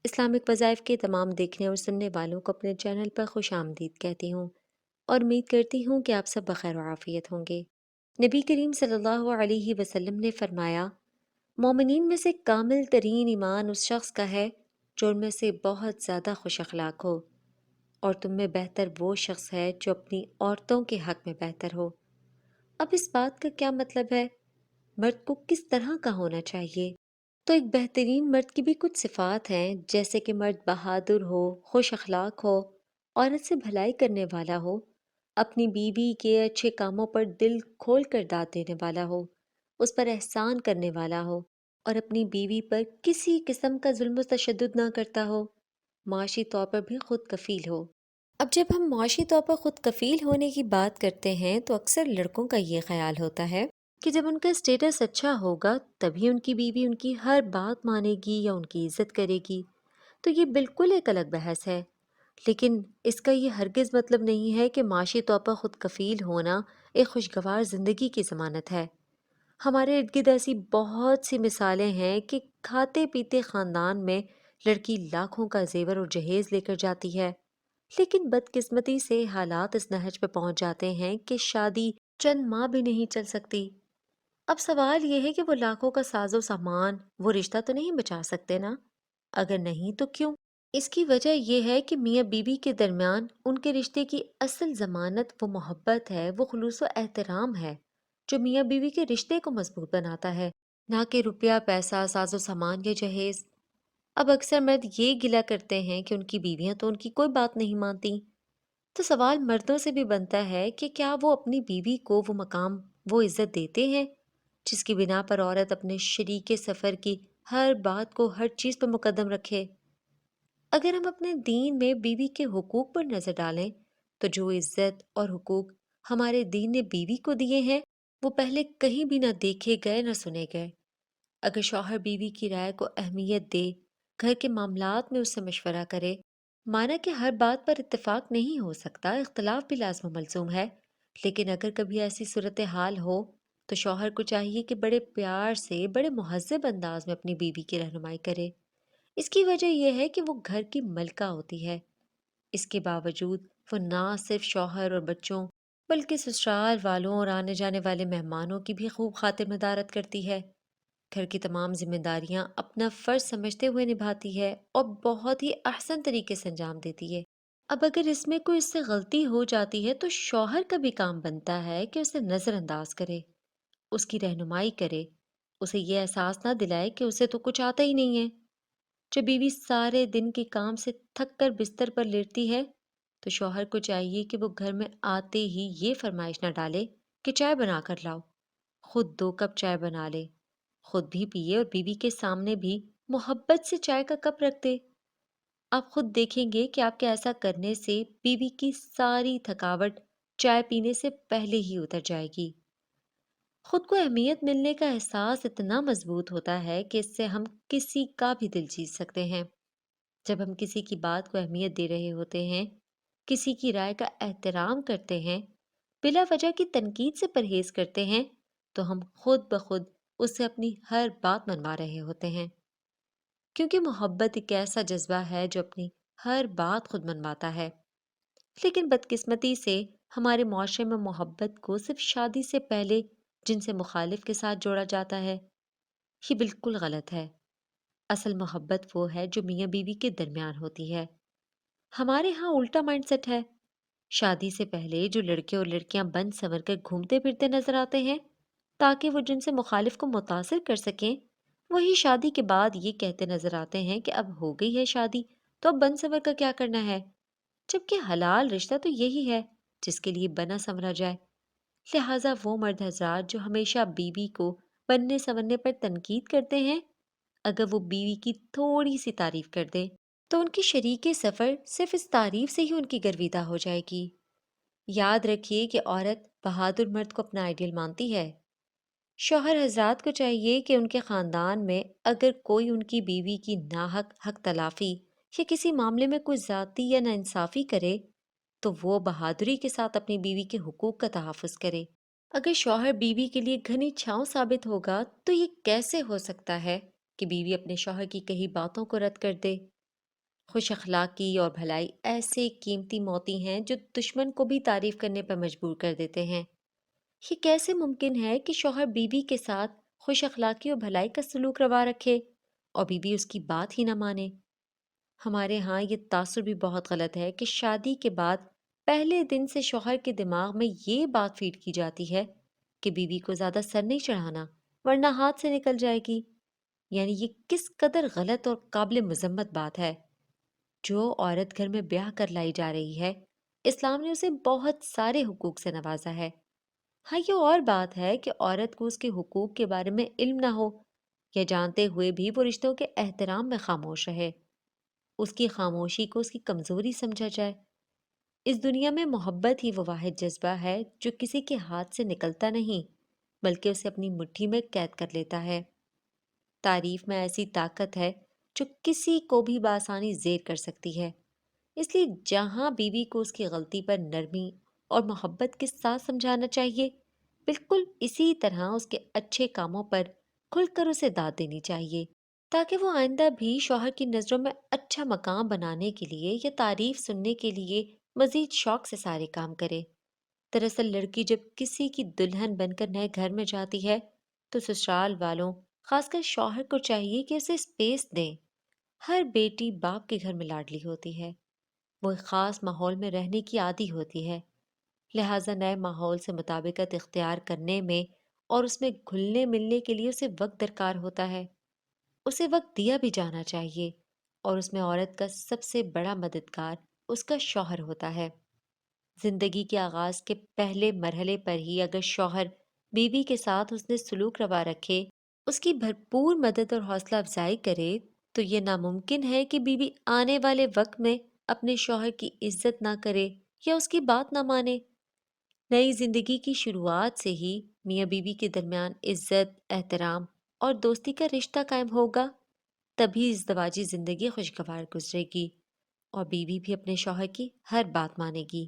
Islamic وظائف کے تمام دیکھنے اور سننے والوں کو اپنے چینل پر خوش آمدید کہتی ہوں اور امید کرتی ہوں کہ آپ سب بخیر و عافیت ہوں گے۔ نبی کریم صلی اللہ علیہ وسلم نے فرمایا، مومنین میں سے کامل ترین ایمان اس شخص کا ہے جو ان میں سے بہت زیادہ خوش اخلاق ہو، اور تم میں بہتر وہ شخص ہے جو اپنی عورتوں کے حق میں بہتر ہو۔ اب اس بات کا کیا مطلب ہے؟ مرد کو کس طرح کا ہونا چاہیے؟ تو ایک بہترین مرد کی بھی کچھ صفات ہیں، جیسے کہ مرد بہادر ہو، خوش اخلاق ہو، عورت سے بھلائی کرنے والا ہو، اپنی بیوی کے اچھے کاموں پر دل کھول کر داد دینے والا ہو، اس پر احسان کرنے والا ہو، اور اپنی بیوی پر کسی قسم کا ظلم و تشدد نہ کرتا ہو، معاشی طور پر بھی خود کفیل ہو۔ اب جب ہم معاشی طور پر خود کفیل ہونے کی بات کرتے ہیں تو اکثر لڑکوں کا یہ خیال ہوتا ہے کہ جب ان کا اسٹیٹس اچھا ہوگا تبھی ان کی بیوی ان کی ہر بات مانے گی یا ان کی عزت کرے گی۔ تو یہ بالکل ایک الگ بحث ہے، لیکن اس کا یہ ہرگز مطلب نہیں ہے کہ معاشی طور پر خود کفیل ہونا ایک خوشگوار زندگی کی ضمانت ہے۔ ہمارے ارد گرد ایسی بہت سی مثالیں ہیں کہ کھاتے پیتے خاندان میں لڑکی لاکھوں کا زیور اور جہیز لے کر جاتی ہے، لیکن بدقسمتی سے حالات اس نہج پہ پہنچ جاتے ہیں کہ شادی چند ماہ بھی نہیں چل سکتی۔ اب سوال یہ ہے کہ وہ لاکھوں کا ساز و سامان وہ رشتہ تو نہیں بچا سکتے نا؟ اگر نہیں تو کیوں؟ اس کی وجہ یہ ہے کہ میاں بیوی کے درمیان ان کے رشتے کی اصل ضمانت وہ محبت ہے، وہ خلوص و احترام ہے جو میاں بیوی کے رشتے کو مضبوط بناتا ہے، نہ کہ روپیہ پیسہ، ساز و سامان یا جہیز۔ اب اکثر مرد یہ گلہ کرتے ہیں کہ ان کی بیویاں تو ان کی کوئی بات نہیں مانتی، تو سوال مردوں سے بھی بنتا ہے کہ کیا وہ اپنی بیوی کو وہ مقام، وہ عزت دیتے ہیں جس کی بنا پر عورت اپنے شریک سفر کی ہر بات کو ہر چیز پر مقدم رکھے؟ اگر ہم اپنے دین میں بیوی کے حقوق پر نظر ڈالیں تو جو عزت اور حقوق ہمارے دین نے بیوی کو دیے ہیں وہ پہلے کہیں بھی نہ دیکھے گئے نہ سنے گئے۔ اگر شوہر بیوی کی رائے کو اہمیت دے، گھر کے معاملات میں اس سے مشورہ کرے، مانا کہ ہر بات پر اتفاق نہیں ہو سکتا، اختلاف بھی لازم و ملزوم ہے، لیکن اگر کبھی ایسی صورتحال ہو تو شوہر کو چاہیے کہ بڑے پیار سے، بڑے مہذب انداز میں اپنی بیوی کی رہنمائی کرے۔ اس کی وجہ یہ ہے کہ وہ گھر کی ملکہ ہوتی ہے۔ اس کے باوجود وہ نہ صرف شوہر اور بچوں بلکہ سسرال والوں اور آنے جانے والے مہمانوں کی بھی خوب خاطر مدارت کرتی ہے، گھر کی تمام ذمہ داریاں اپنا فرض سمجھتے ہوئے نبھاتی ہے اور بہت ہی احسن طریقے سے انجام دیتی ہے۔ اب اگر اس میں کوئی اس سے غلطی ہو جاتی ہے تو شوہر کا بھی کام بنتا ہے کہ اسے نظر انداز کرے، اس کی رہنمائی کرے، اسے یہ احساس نہ دلائے کہ اسے تو کچھ آتا ہی نہیں ہے۔ جب بیوی سارے دن کے کام سے تھک کر بستر پر لیٹتی ہے تو شوہر کو چاہیے کہ وہ گھر میں آتے ہی یہ فرمائش نہ ڈالے کہ چائے بنا کر لاؤ، خود 2 کپ چائے بنا لے، خود بھی پیے اور بیوی کے سامنے بھی محبت سے چائے کا کپ رکھ دے۔ آپ خود دیکھیں گے کہ آپ کے ایسا کرنے سے بیوی کی ساری تھکاوٹ چائے پینے سے پہلے ہی اتر جائے گی۔ خود کو اہمیت ملنے کا احساس اتنا مضبوط ہوتا ہے کہ اس سے ہم کسی کا بھی دل جیت سکتے ہیں۔ جب ہم کسی کی بات کو اہمیت دے رہے ہوتے ہیں، کسی کی رائے کا احترام کرتے ہیں، بلا وجہ کی تنقید سے پرہیز کرتے ہیں، تو ہم خود بخود اس سے اپنی ہر بات منوا رہے ہوتے ہیں، کیونکہ محبت ایک ایسا جذبہ ہے جو اپنی ہر بات خود منواتا ہے۔ لیکن بدقسمتی سے ہمارے معاشرے میں محبت کو صرف شادی سے پہلے جن سے مخالف کے ساتھ جوڑا جاتا ہے، یہ بالکل غلط ہے۔ اصل محبت وہ ہے جو میاں بیوی کے درمیان ہوتی ہے۔ ہمارے ہاں الٹا مائنڈ سیٹ ہے، شادی سے پہلے جو لڑکے اور لڑکیاں بن سنور کر گھومتے پھرتے نظر آتے ہیں تاکہ وہ جن سے مخالف کو متاثر کر سکیں، وہی شادی کے بعد یہ کہتے نظر آتے ہیں کہ اب ہو گئی ہے شادی تو اب بن سنور کا کیا کرنا ہے، جبکہ حلال رشتہ تو یہی ہے جس کے لیے بنا سنورا جائے۔ لہٰذا وہ مرد حضرات جو ہمیشہ بیوی کو بننے سنورنے پر تنقید کرتے ہیں، اگر وہ بیوی کی تھوڑی سی تعریف کر دے تو ان کی شریک سفر صرف اس تعریف سے ہی ان کی گرویدہ ہو جائے گی۔ یاد رکھیے کہ عورت بہادر مرد کو اپنا آئیڈیل مانتی ہے۔ شوہر حضرات کو چاہیے کہ ان کے خاندان میں اگر کوئی ان کی بیوی کی ناحق حق تلافی یا کسی معاملے میں کوئی زیادتی یا ناانصافی کرے تو وہ بہادری کے ساتھ اپنی بیوی کے حقوق کا تحفظ کرے۔ اگر شوہر بیوی کے لیے گھنی چھاؤں ثابت ہوگا تو یہ کیسے ہو سکتا ہے کہ بیوی اپنے شوہر کی کہی باتوں کو رد کر دے؟ خوش اخلاقی اور بھلائی ایسے قیمتی موتی ہیں جو دشمن کو بھی تعریف کرنے پر مجبور کر دیتے ہیں۔ یہ کیسے ممکن ہے کہ شوہر بیوی کے ساتھ خوش اخلاقی اور بھلائی کا سلوک روا رکھے اور بیوی اس کی بات ہی نہ مانے؟ ہمارے ہاں یہ تاثر بھی بہت غلط ہے کہ شادی کے بعد پہلے دن سے شوہر کے دماغ میں یہ بات فیڈ کی جاتی ہے کہ بیوی کو زیادہ سر نہیں چڑھانا ورنہ ہاتھ سے نکل جائے گی۔ یعنی یہ کس قدر غلط اور قابل مذمت بات ہے۔ جو عورت گھر میں بیاہ کر لائی جا رہی ہے، اسلام نے اسے بہت سارے حقوق سے نوازا ہے۔ ہاں یہ اور بات ہے کہ عورت کو اس کے حقوق کے بارے میں علم نہ ہو یا جانتے ہوئے بھی وہ رشتوں کے احترام میں خاموش رہے، اس کی خاموشی کو اس کی کمزوری سمجھا جائے۔ اس دنیا میں محبت ہی وہ واحد جذبہ ہے جو کسی کے ہاتھ سے نکلتا نہیں بلکہ اسے اپنی مٹھی میں قید کر لیتا ہے۔ تعریف میں ایسی طاقت ہے جو کسی کو بھی بآسانی زیر کر سکتی ہے۔ اس لیے جہاں بیوی کو اس کی غلطی پر نرمی اور محبت کے ساتھ سمجھانا چاہیے، بالکل اسی طرح اس کے اچھے کاموں پر کھل کر اسے داد دینی چاہیے، تاکہ وہ آئندہ بھی شوہر کی نظروں میں اچھا مقام بنانے کے لیے یا تعریف سننے کے لیے مزید شوق سے سارے کام کرے۔ دراصل لڑکی جب کسی کی دلہن بن کر نئے گھر میں جاتی ہے تو سسرال والوں، خاص کر شوہر کو چاہیے کہ اسے اسپیس دیں۔ ہر بیٹی باپ کے گھر میں لاڈلی ہوتی ہے، وہ ایک خاص ماحول میں رہنے کی عادی ہوتی ہے، لہٰذا نئے ماحول سے مطابقت اختیار کرنے میں اور اس میں گھلنے ملنے کے لیے اسے وقت درکار ہوتا ہے۔ اسے وقت دیا بھی جانا چاہیے اور اس میں عورت کا سب سے بڑا مددگار اس کا شوہر ہوتا ہے۔ زندگی کے آغاز کے پہلے مرحلے پر ہی اگر شوہر بیوی کے ساتھ حسن سلوک روا رکھے، اس کی بھرپور مدد اور حوصلہ افزائی کرے، تو یہ ناممکن ہے کہ بیوی آنے والے وقت میں اپنے شوہر کی عزت نہ کرے یا اس کی بات نہ مانے۔ نئی زندگی کی شروعات سے ہی میاں بیوی کے درمیان عزت، احترام اور دوستی کا رشتہ قائم ہوگا، تبھی ازدواجی زندگی خوشگوار گزرے گی اور بیوی بھی اپنے شوہر کی ہر بات مانے گی۔